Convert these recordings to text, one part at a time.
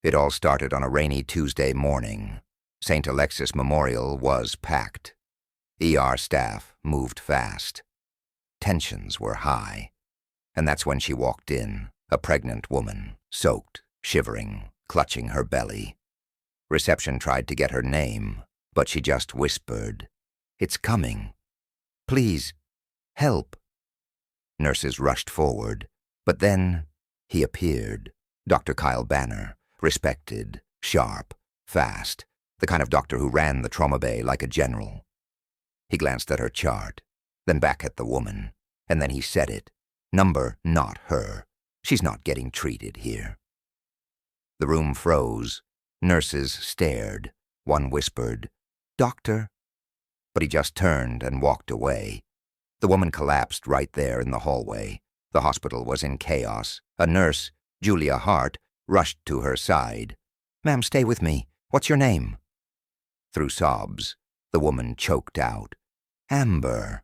It all started on a rainy Tuesday morning. St. Alexis Memorial was packed. ER staff moved fast. Tensions were high. And that's when she walked in, a pregnant woman, soaked, shivering, clutching her belly. Reception tried to get her name, but she just whispered, "It's coming. Please, help." Nurses rushed forward, but then he appeared. Dr. Kyle Banner, respected, sharp, fast, the kind of doctor who ran the trauma bay like a general. He glanced at her chart, then back at the woman, and then he said it. Number, not her. She's not getting treated here. The room froze. Nurses stared. One whispered, "Doctor?" But he just turned and walked away. The woman collapsed right there in the hallway. The hospital was in chaos. A nurse, Julia Hart, rushed to her side. "Ma'am, stay with me. What's your name?" Through sobs, the woman choked out, "Amber."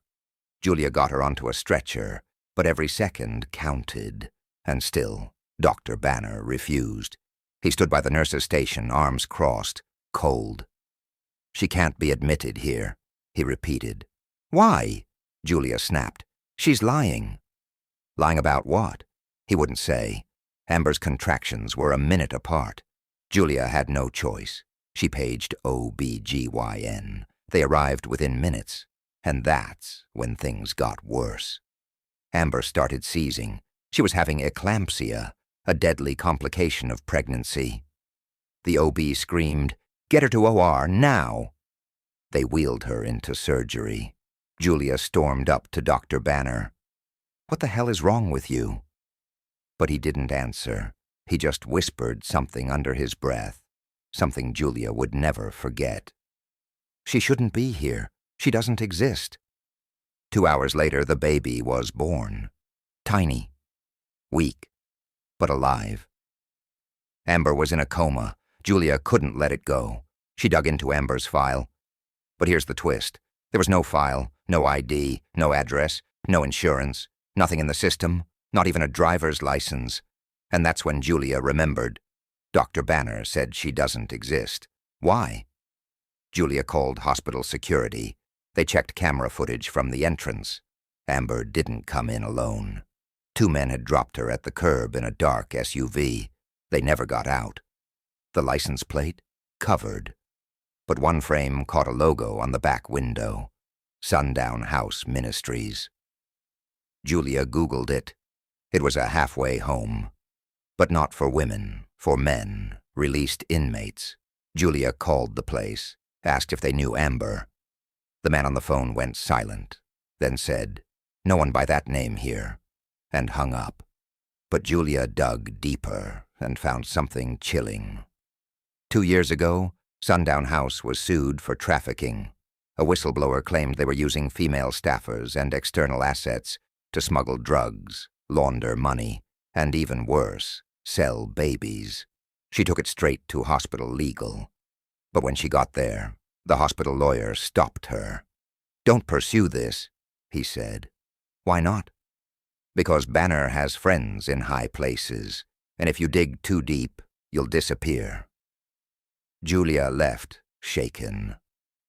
Julia got her onto a stretcher, but every second counted. And still, Dr. Banner refused. He stood by the nurse's station, arms crossed, cold. "She can't be admitted here," he repeated. "Why?" Julia snapped. "She's lying." Lying about what? He wouldn't say. Amber's contractions were a minute apart. Julia had no choice. She paged OBGYN. They arrived within minutes, and that's when things got worse. Amber started seizing. She was having eclampsia, a deadly complication of pregnancy. The OB screamed, "Get her to OR, now!" They wheeled her into surgery. Julia stormed up to Dr. Banner. "What the hell is wrong with you?" But he didn't answer. He just whispered something under his breath, something Julia would never forget. "She shouldn't be here. She doesn't exist." 2 hours later, the baby was born. Tiny. Weak. But alive. Amber was in a coma. Julia couldn't let it go. She dug into Amber's file. But here's the twist. There was no file, no ID, no address, no insurance, nothing in the system, not even a driver's license. And that's when Julia remembered. Dr. Banner said she doesn't exist. Why? Julia called hospital security. They checked camera footage from the entrance. Amber didn't come in alone. 2 men had dropped her at the curb in a dark SUV. They never got out. The license plate? Covered. But one frame caught a logo on the back window. Sundown House Ministries. Julia Googled it. It was a halfway home. But not for women, for men, released inmates. Julia called the place, asked if they knew Amber. The man on the phone went silent, then said, "No one by that name here," and hung up. But Julia dug deeper and found something chilling. 2 years ago, Sundown House was sued for trafficking. A whistleblower claimed they were using female staffers and external assets to smuggle drugs, launder money, and even worse, sell babies. She took it straight to hospital legal. But when she got there, the hospital lawyer stopped her. "Don't pursue this," he said. "Why not?" "Because Banner has friends in high places, and if you dig too deep, you'll disappear." Julia left, shaken.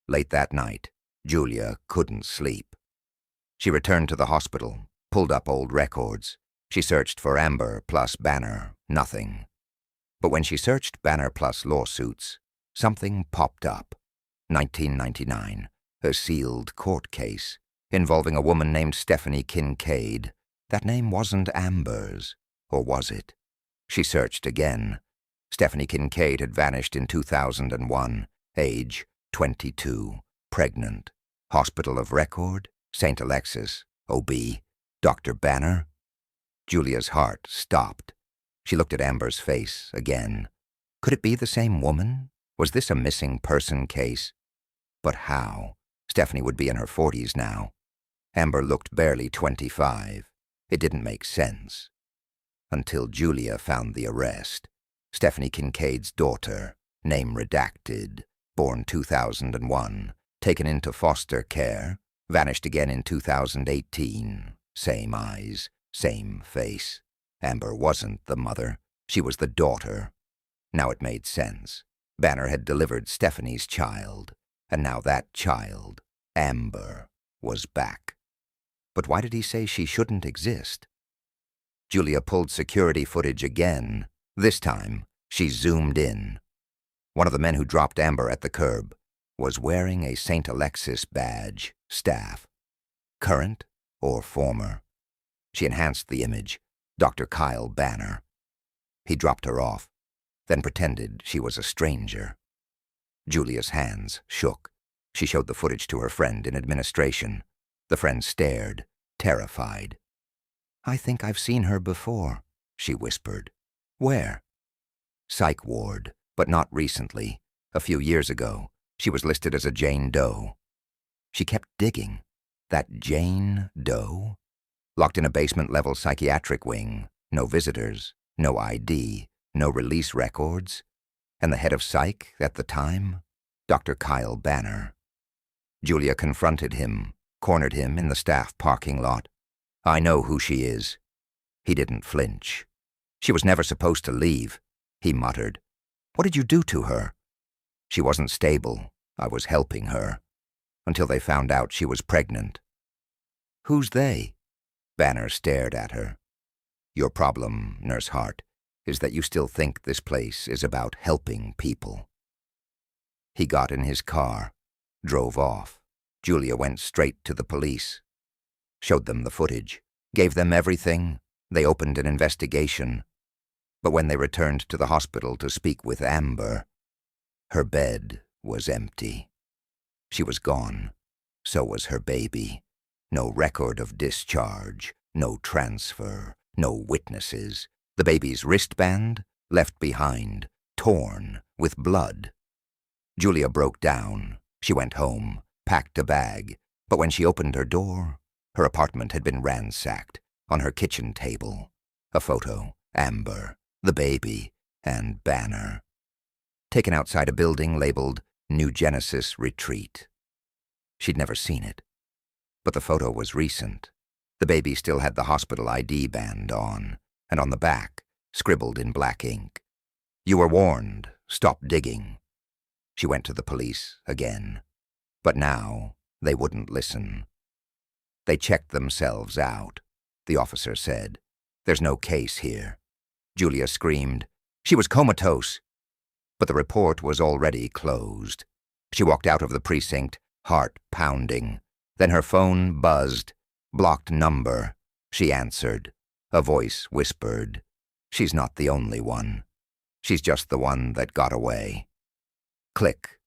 Late that night, Julia couldn't sleep. She returned to the hospital, pulled up old records. She searched for Amber plus Banner, nothing. But when she searched Banner plus lawsuits, something popped up. 1999, a sealed court case involving a woman named Stephanie Kincaid. That name wasn't Amber's, or was it? She searched again. Stephanie Kincaid had vanished in 2001, age 22, pregnant. Hospital of record, St. Alexis, OB, Dr. Banner. Julia's heart stopped. She looked at Amber's face again. Could it be the same woman? Was this a missing person case? But how? Stephanie would be in her 40s now. Amber looked barely 25. It didn't make sense. Until Julia found the arrest. Stephanie Kincaid's daughter, name redacted, born 2001, taken into foster care, vanished again in 2018. Same eyes, same face. Amber wasn't the mother. She was the daughter. Now it made sense. Banner had delivered Stephanie's child, and now that child, Amber, was back. But why did he say she shouldn't exist? Julia pulled security footage again. This time, she zoomed in. One of the men who dropped Amber at the curb was wearing a St. Alexis badge, staff. Current or former? She enhanced the image. Dr. Kyle Banner. He dropped her off, then pretended she was a stranger. Julia's hands shook. She showed the footage to her friend in administration. The friend stared, terrified. "I think I've seen her before," she whispered. "Where?" "Psych ward, but not recently. A few years ago, she was listed as a Jane Doe." She kept digging. That Jane Doe? Locked in a basement-level psychiatric wing. No visitors, no ID, no release records. And the head of psych at the time? Dr. Kyle Banner. Julia confronted him, cornered him in the staff parking lot. "I know who she is." He didn't flinch. "She was never supposed to leave," he muttered. "What did you do to her?" "She wasn't stable. I was helping her. Until they found out she was pregnant." "Who's they?" Banner stared at her. "Your problem, Nurse Hart, is that you still think this place is about helping people." He got in his car, drove off. Julia went straight to the police. Showed them the footage, gave them everything. They opened an investigation. But when they returned to the hospital to speak with Amber, her bed was empty. She was gone. So was her baby. No record of discharge, no transfer, no witnesses. The baby's wristband left behind, torn, with blood. Julia broke down. She went home, packed a bag, but when she opened her door, her apartment had been ransacked. On her kitchen table, a photo, Amber, the baby, and Banner. Taken outside a building labeled New Genesis Retreat. She'd never seen it. But the photo was recent. The baby still had the hospital ID band on, and on the back, scribbled in black ink, "You were warned. Stop digging." She went to the police again. But now, they wouldn't listen. "They checked themselves out," the officer said. "There's no case here." Julia screamed. She was comatose. But the report was already closed. She walked out of the precinct, heart pounding. Then her phone buzzed. Blocked number. She answered. A voice whispered, "She's not the only one. She's just the one that got away." Click.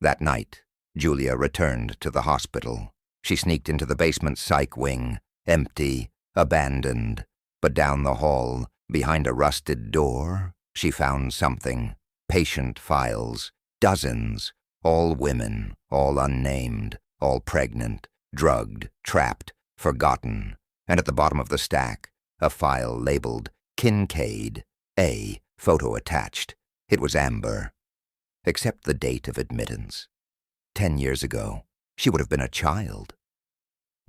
That night, Julia returned to the hospital. She sneaked into the basement psych wing, empty, abandoned. But down the hall, behind a rusted door, she found something. Patient files, dozens, all women, all unnamed, all pregnant, drugged, trapped, forgotten. And at the bottom of the stack, a file labeled Kincaid, A, photo attached. It was Amber. Except the date of admittance. 10 years ago, she would have been a child.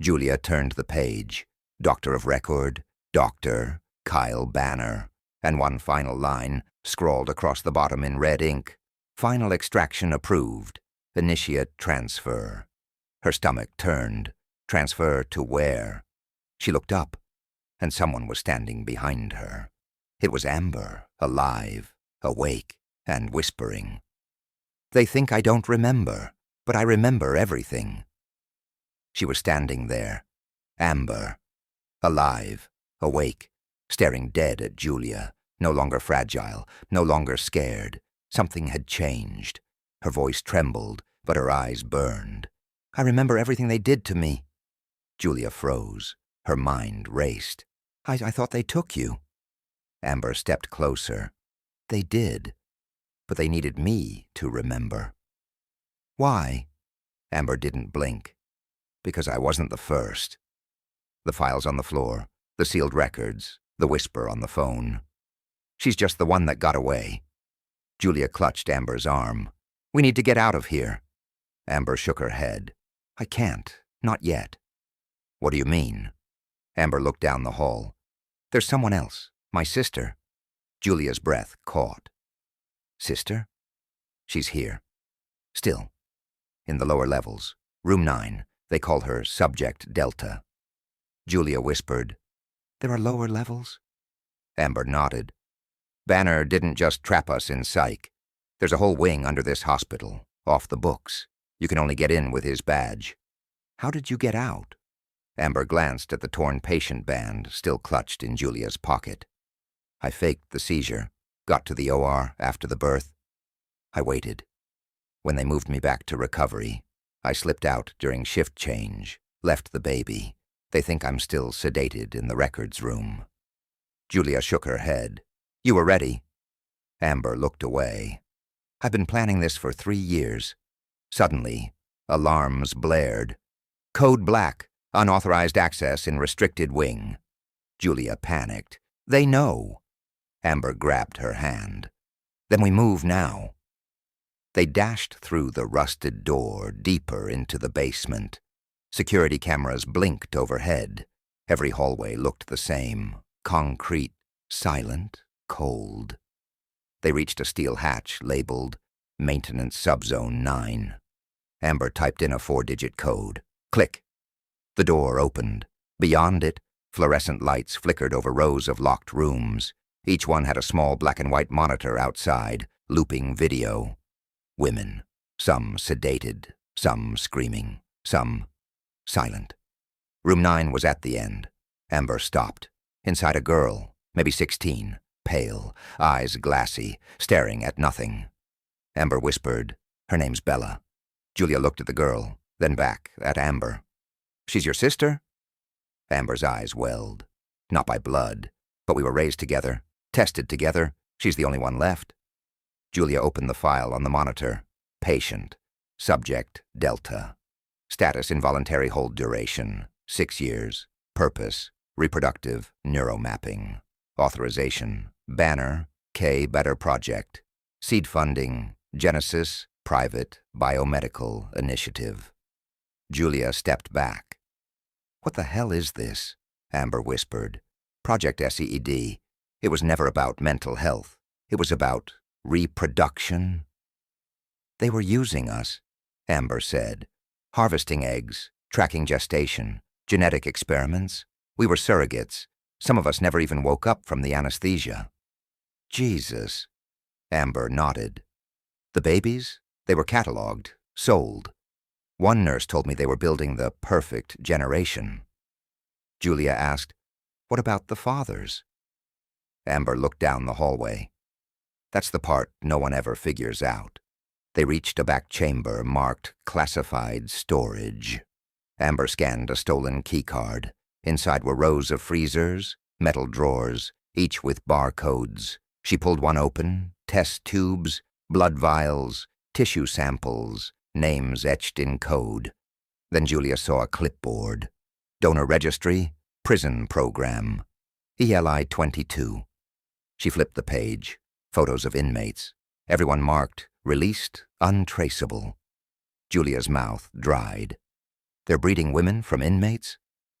Julia turned the page. Doctor of record, Dr. Kyle Banner. And one final line, scrawled across the bottom in red ink. Final extraction approved. Initiate transfer. Her stomach turned. Transfer to where? She looked up, and someone was standing behind her. It was Amber, alive, awake, and whispering. "They think I don't remember, but I remember everything." She was standing there, Amber, alive, awake, staring dead at Julia, no longer fragile, no longer scared. Something had changed. Her voice trembled, but her eyes burned. "I remember everything they did to me." Julia froze. Her mind raced. I thought they took you." Amber stepped closer. "They did, but they needed me to remember." "Why?" Amber didn't blink. "Because I wasn't the first." The files on the floor, the sealed records, the whisper on the phone. "She's just the one that got away." Julia clutched Amber's arm. "We need to get out of here." Amber shook her head. "I can't. Not yet." "What do you mean?" Amber looked down the hall. "There's someone else. My sister." Julia's breath caught. Sister? She's here. Still. In the lower levels. Room 9. They call her Subject Delta. Julia whispered, There are lower levels? Amber nodded. Banner didn't just trap us in psych. There's a whole wing under this hospital, off the books. You can only get in with his badge. How did you get out? Amber glanced at the torn patient band still clutched in Julia's pocket. I faked the seizure, got to the OR after the birth. I waited. When they moved me back to recovery, I slipped out during shift change, left the baby. They think I'm still sedated in the records room. Julia shook her head. You were ready. Amber looked away. I've been planning this for 3 years. Suddenly, alarms blared. Code Black, unauthorized access in restricted wing. Julia panicked. They know. Amber grabbed her hand. Then we move now. They dashed through the rusted door deeper into the basement. Security cameras blinked overhead. Every hallway looked the same. Concrete, silent, cold. They reached a steel hatch labeled Maintenance Subzone 9. Amber typed in a 4-digit code. Click. The door opened. Beyond it, fluorescent lights flickered over rows of locked rooms. Each one had a small black and white monitor outside, looping video. Women, some sedated, some screaming, some silent. Room 9 was at the end. Amber stopped. Inside a girl, maybe 16, pale, eyes glassy, staring at nothing. Amber whispered, Her name's Bella. Julia looked at the girl, then back at Amber. She's your sister? Amber's eyes welled. Not by blood, but we were raised together, tested together. She's the only one left. Julia opened the file on the monitor. Patient. Subject Delta. Status involuntary hold duration, 6 years. Purpose, reproductive neuromapping. Authorization, Banner, K Better Project. Seed funding, Genesis, Private, Biomedical Initiative. Julia stepped back. What the hell is this? Amber whispered. Project SEED. It was never about mental health. It was about reproduction. They were using us, Amber said. Harvesting eggs, tracking gestation, genetic experiments. We were surrogates. Some of us never even woke up from the anesthesia. Jesus. Amber nodded. The babies? They were catalogued, sold. One nurse told me they were building the perfect generation. Julia asked, What about the fathers? Amber looked down the hallway. That's the part no one ever figures out. They reached a back chamber marked Classified Storage. Amber scanned a stolen keycard. Inside were rows of freezers, metal drawers, each with barcodes. She pulled one open, test tubes, blood vials, tissue samples, names etched in code. Then Julia saw a clipboard. Donor registry, prison program. ELI 22. She flipped the page. Photos of inmates. Everyone marked, released, untraceable. Julia's mouth dried. They're breeding women from inmates?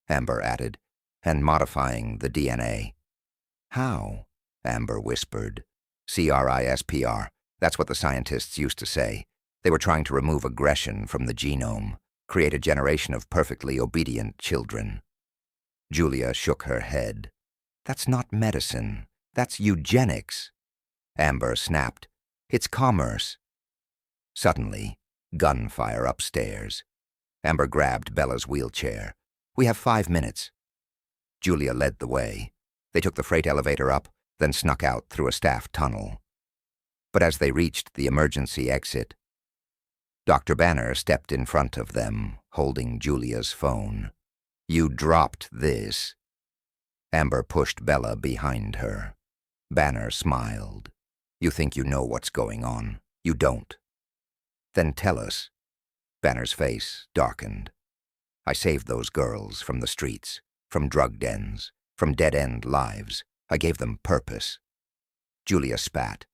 Amber added, and modifying the DNA. How? Amber whispered. CRISPR. That's what the scientists used to say. They were trying to remove aggression from the genome, create a generation of perfectly obedient children. Julia shook her head. That's not medicine. That's eugenics. Amber snapped. It's commerce. Suddenly, gunfire upstairs. Amber grabbed Bella's wheelchair. We have 5 minutes. Julia led the way. They took the freight elevator up, then snuck out through a staff tunnel. But as they reached the emergency exit, Dr. Banner stepped in front of them, holding Julia's phone. You dropped this. Amber pushed Bella behind her. Banner smiled. You think you know what's going on. You don't. Then tell us. Banner's face darkened. I saved those girls from the streets, from drug dens, from dead-end lives. I gave them purpose. Julia spat.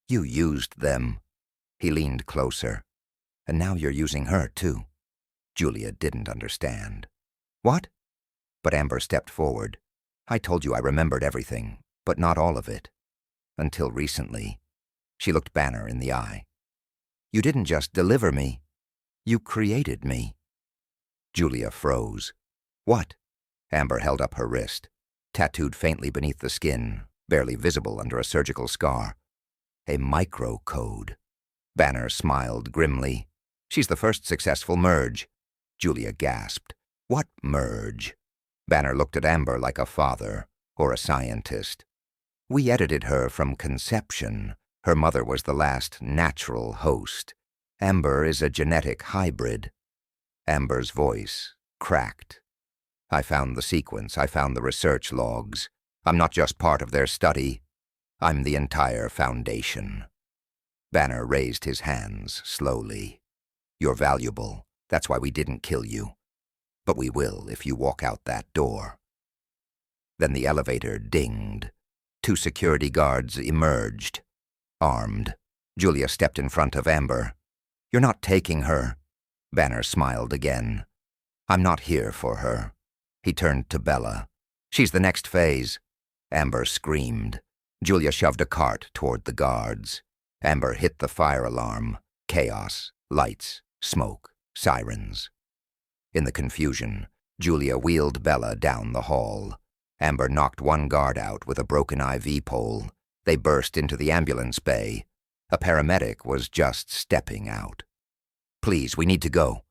You used them. He leaned closer. And now you're using her, too. Julia didn't understand. What? But Amber stepped forward. I told you I remembered everything, but not all of it. Until recently. She looked Banner in the eye. "You didn't just deliver me. You created me." Julia froze. "What?" Amber held up her wrist, tattooed faintly beneath the skin, barely visible under a surgical scar. "A microcode." Banner smiled grimly. "She's the first successful merge." Julia gasped. "What merge?" Banner looked at Amber like a father or a scientist. "We edited her from conception. Her mother was the last natural host. Amber is a genetic hybrid." Amber's voice cracked. "I found the sequence. I found the research logs. I'm not just part of their study. I'm the entire foundation." Banner raised his hands slowly. "You're valuable. That's why we didn't kill you. But we will if you walk out that door." Then the elevator dinged. 2 security guards emerged, armed. Julia stepped in front of Amber. "You're not taking her." Banner smiled again. "I'm not here for her." He turned to Bella. "She's the next phase." Amber screamed. Julia shoved a cart toward the guards. Amber hit the fire alarm. Chaos, lights, smoke, sirens. In the confusion, Julia wheeled Bella down the hall. Amber knocked one guard out with a broken IV pole. They burst into the ambulance bay. A paramedic was just stepping out. "Please, we need to go."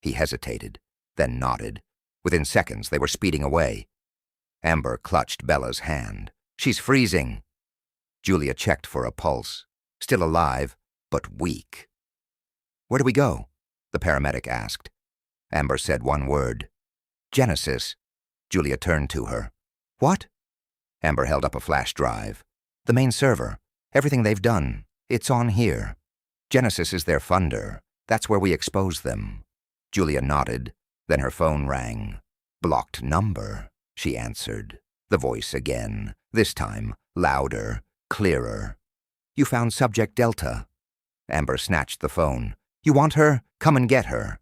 He hesitated, then nodded. Within seconds, they were speeding away. Amber clutched Bella's hand. "She's freezing." Julia checked for a pulse. Still alive, but weak. "Where do we go?" the paramedic asked. Amber said one word. "Genesis." Julia turned to her. "What?" Amber held up a flash drive. "The main server. Everything they've done. It's on here. Genesis is their funder. That's where we expose them." Julia nodded. Then her phone rang. "Blocked number," she answered. The voice again, this time louder, clearer. "You found Subject Delta." Amber snatched the phone. "You want her? Come and get her."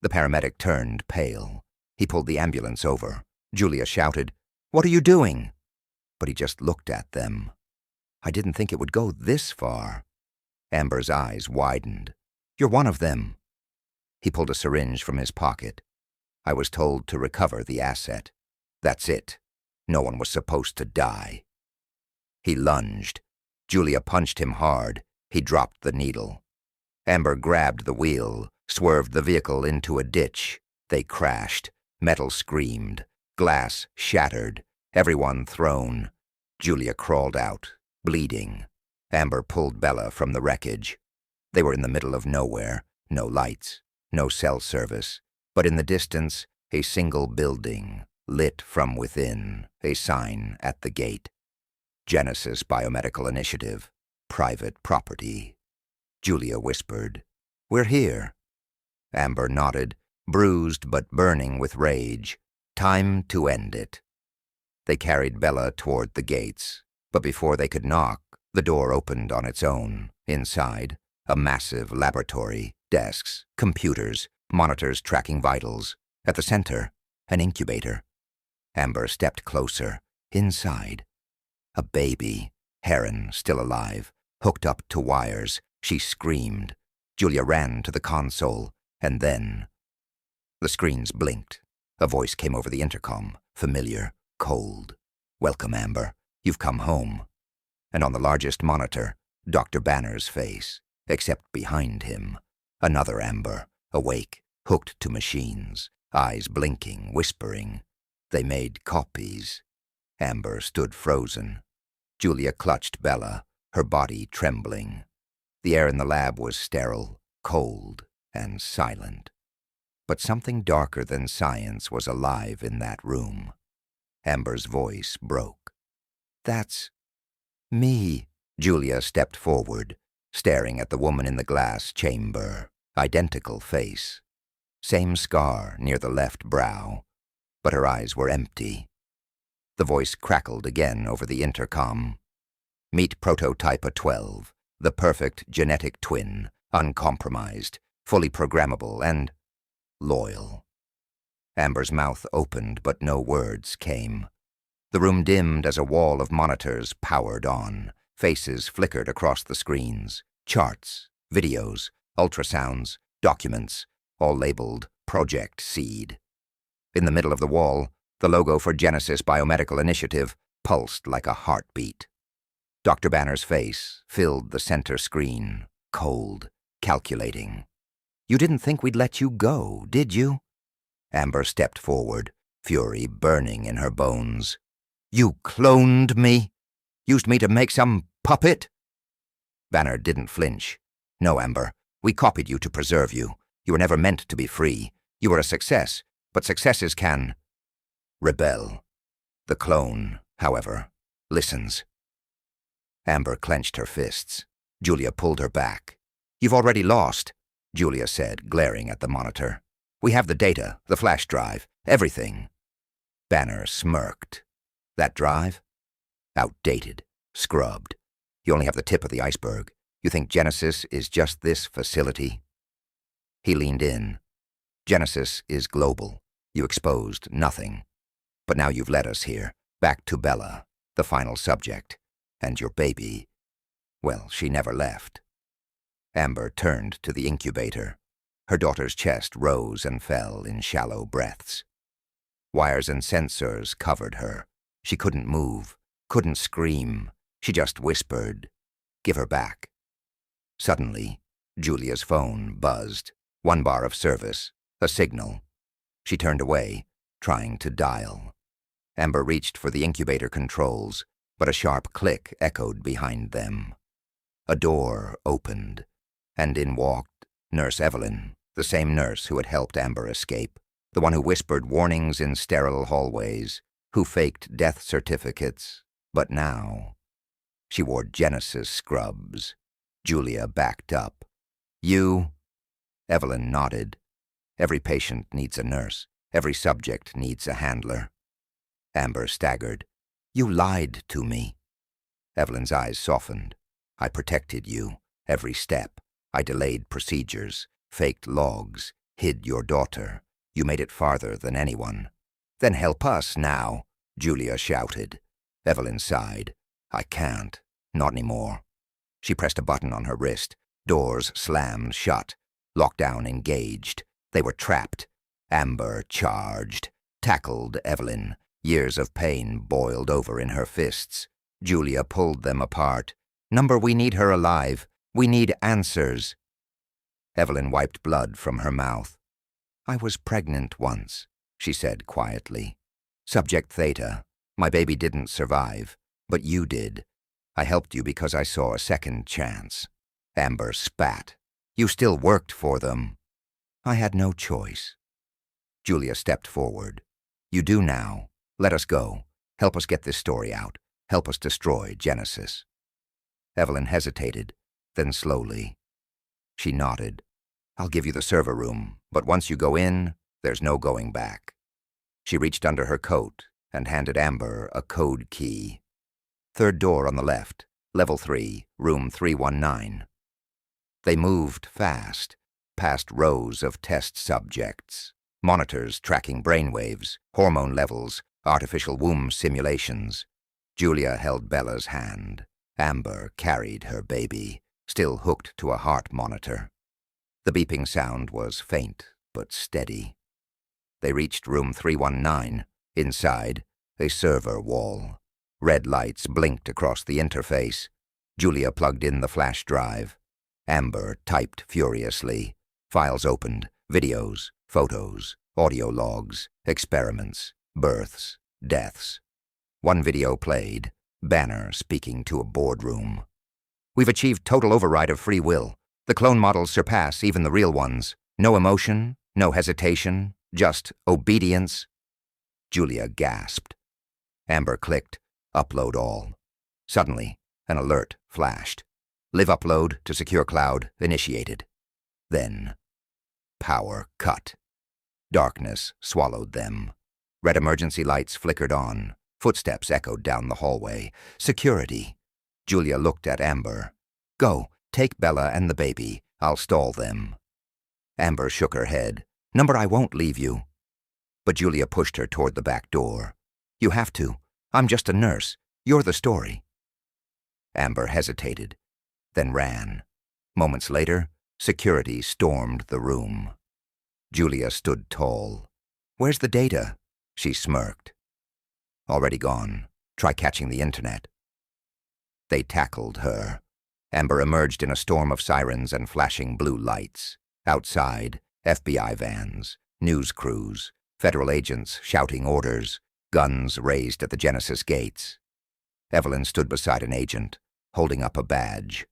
The paramedic turned pale. He pulled the ambulance over. Julia shouted, "What are you doing?" But he just looked at them. "I didn't think it would go this far." Amber's eyes widened. "You're one of them." He pulled a syringe from his pocket. "I was told to recover the asset. That's it. No one was supposed to die." He lunged. Julia punched him hard. He dropped the needle. Amber grabbed the wheel, swerved the vehicle into a ditch. They crashed. Metal screamed. Glass shattered. Everyone thrown. Julia crawled out, bleeding. Amber pulled Bella from the wreckage. They were in the middle of nowhere. No lights. No cell service. But in the distance, a single building, lit from within, a sign at the gate. Genesis Biomedical Initiative. Private property. Julia whispered, "We're here." Amber nodded, bruised but burning with rage. Time to end it. They carried Bella toward the gates, but before they could knock, the door opened on its own. Inside, a massive laboratory, desks, computers, monitors tracking vitals. At the center, an incubator. Amber stepped closer. Inside, a baby, Heron, still alive, hooked up to wires. She screamed. Julia ran to the console, and then... The screens blinked. A voice came over the intercom, familiar, cold. "Welcome, Amber. You've come home." And on the largest monitor, Dr. Banner's face, except behind him, another Amber, awake, hooked to machines, eyes blinking, whispering. They made copies. Amber stood frozen. Julia clutched Bella, her body trembling. The air in the lab was sterile, cold, and silent. But something darker than science was alive in that room. Amber's voice broke. "That's me." Julia stepped forward, staring at the woman in the glass chamber. Identical face. Same scar near the left brow, but her eyes were empty. The voice crackled again over the intercom. "Meet Prototype 12, the perfect genetic twin, uncompromised, fully programmable, and loyal." Amber's mouth opened, but no words came. The room dimmed as a wall of monitors powered on. Faces flickered across the screens. Charts, videos, ultrasounds, documents, all labeled Project Seed. In the middle of the wall, the logo for Genesis Biomedical Initiative pulsed like a heartbeat. Dr. Banner's face filled the center screen, cold, calculating. "You didn't think we'd let you go, did you?" Amber stepped forward, fury burning in her bones. "You cloned me? Used me to make some puppet?" Banner didn't flinch. "No, Amber. We copied you to preserve you. You were never meant to be free. You were a success, but successes can rebel. The clone, however, listens." Amber clenched her fists. Julia pulled her back. "You've already lost," Julia said, glaring at the monitor. "We have the data, the flash drive, everything." Banner smirked. "That drive? Outdated, scrubbed. You only have the tip of the iceberg. You think Genesis is just this facility?" He leaned in. "Genesis is global. You exposed nothing. But now you've led us here, back to Bella, the final subject. And your baby, well, she never left." Amber turned to the incubator. Her daughter's chest rose and fell in shallow breaths. Wires and sensors covered her. She couldn't move, couldn't scream. She just whispered, "Give her back." Suddenly, Julia's phone buzzed. 1 bar of service, a signal. She turned away, trying to dial. Amber reached for the incubator controls, but a sharp click echoed behind them. A door opened, and in walked Nurse Evelyn, the same nurse who had helped Amber escape, the one who whispered warnings in sterile hallways, who faked death certificates, but now she wore Genesis scrubs. Julia backed up. "You?" Evelyn nodded. "Every patient needs a nurse. Every subject needs a handler." Amber staggered. "You lied to me." Evelyn's eyes softened. "I protected you, every step. I delayed procedures, faked logs, hid your daughter. You made it farther than anyone." "Then help us now," Julia shouted. Evelyn sighed. "I can't. Not anymore." She pressed a button on her wrist. Doors slammed shut. Lockdown engaged. They were trapped. Amber charged, tackled Evelyn. Years of pain boiled over in her fists. Julia pulled them apart. "Number, we need her alive. We need answers." Evelyn wiped blood from her mouth. "I was pregnant once," she said quietly. "Subject Theta. My baby didn't survive, but you did. I helped you because I saw a second chance." Amber spat. "You still worked for them." "I had no choice." Julia stepped forward. "You do now. Let us go. Help us get this story out. Help us destroy Genesis." Evelyn hesitated, then slowly. She nodded. "I'll give you the server room, but once you go in, there's no going back." She reached under her coat and handed Amber a code key. "Third door on the left, level 3, room 319. They moved fast, past rows of test subjects, monitors tracking brainwaves, hormone levels, artificial womb simulations. Julia held Bella's hand. Amber carried her baby, still hooked to a heart monitor. The beeping sound was faint but steady. They reached room 319. Inside, a server wall. Red lights blinked across the interface. Julia plugged in the flash drive. Amber typed furiously. Files opened. Videos, photos, audio logs, experiments, births, deaths. One video played. Banner speaking to a boardroom. "We've achieved total override of free will. The clone models surpass even the real ones. No emotion, no hesitation, just obedience." Julia gasped. Amber clicked, "Upload all." Suddenly, an alert flashed. "Live upload to secure cloud initiated." Then, power cut. Darkness swallowed them. Red emergency lights flickered on. Footsteps echoed down the hallway. Security. Julia looked at Amber. "Go, take Bella and the baby. I'll stall them." Amber shook her head. "Number, I won't leave you." But Julia pushed her toward the back door. "You have to. I'm just a nurse. You're the story." Amber hesitated, then ran. Moments later, security stormed the room. Julia stood tall. "Where's the data?" She smirked. "Already gone. Try catching the internet." They tackled her. Amber emerged in a storm of sirens and flashing blue lights. Outside, FBI vans, news crews, federal agents shouting orders, guns raised at the Genesis gates. Evelyn stood beside an agent, holding up a badge.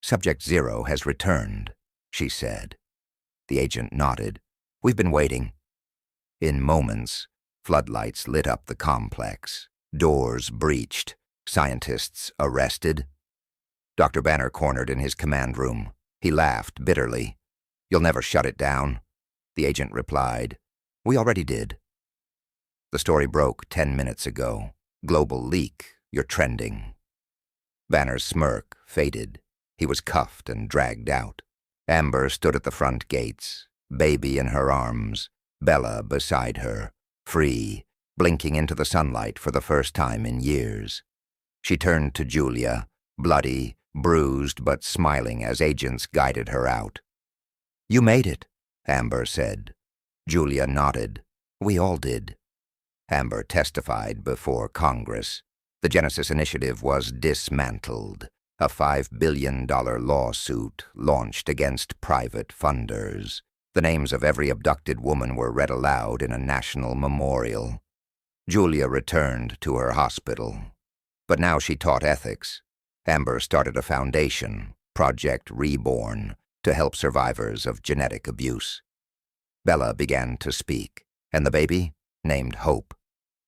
"Subject 0 has returned," she said. The agent nodded. "We've been waiting." In moments, floodlights lit up the complex. Doors breached. Scientists arrested. Dr. Banner cornered in his command room. He laughed bitterly. "You'll never shut it down." The agent replied, "We already did." "The story broke 10 minutes ago. Global leak. You're trending." Banner's smirk faded. He was cuffed and dragged out. Amber stood at the front gates, baby in her arms, Bella beside her, free, blinking into the sunlight for the first time in years. She turned to Julia, bloody, bruised but smiling as agents guided her out. "You made it," Amber said. Julia nodded. "We all did." Amber testified before Congress. The Genesis Initiative was dismantled. A $5 billion lawsuit launched against private funders. The names of every abducted woman were read aloud in a national memorial. Julia returned to her hospital. But now she taught ethics. Amber started a foundation, Project Reborn, to help survivors of genetic abuse. Bella began to speak, and the baby named Hope,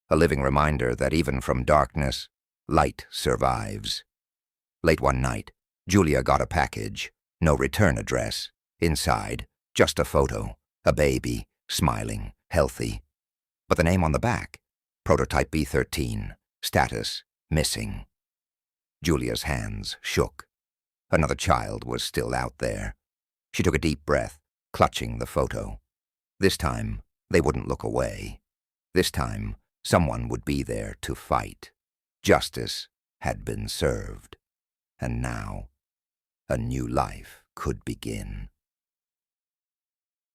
a living reminder that even from darkness, light survives. Late one night, Julia got a package, no return address. Inside, just a photo, a baby, smiling, healthy. But the name on the back, Prototype B13, status, missing. Julia's hands shook. Another child was still out there. She took a deep breath, clutching the photo. This time, they wouldn't look away. This time, someone would be there to fight. Justice had been served. And now, a new life could begin.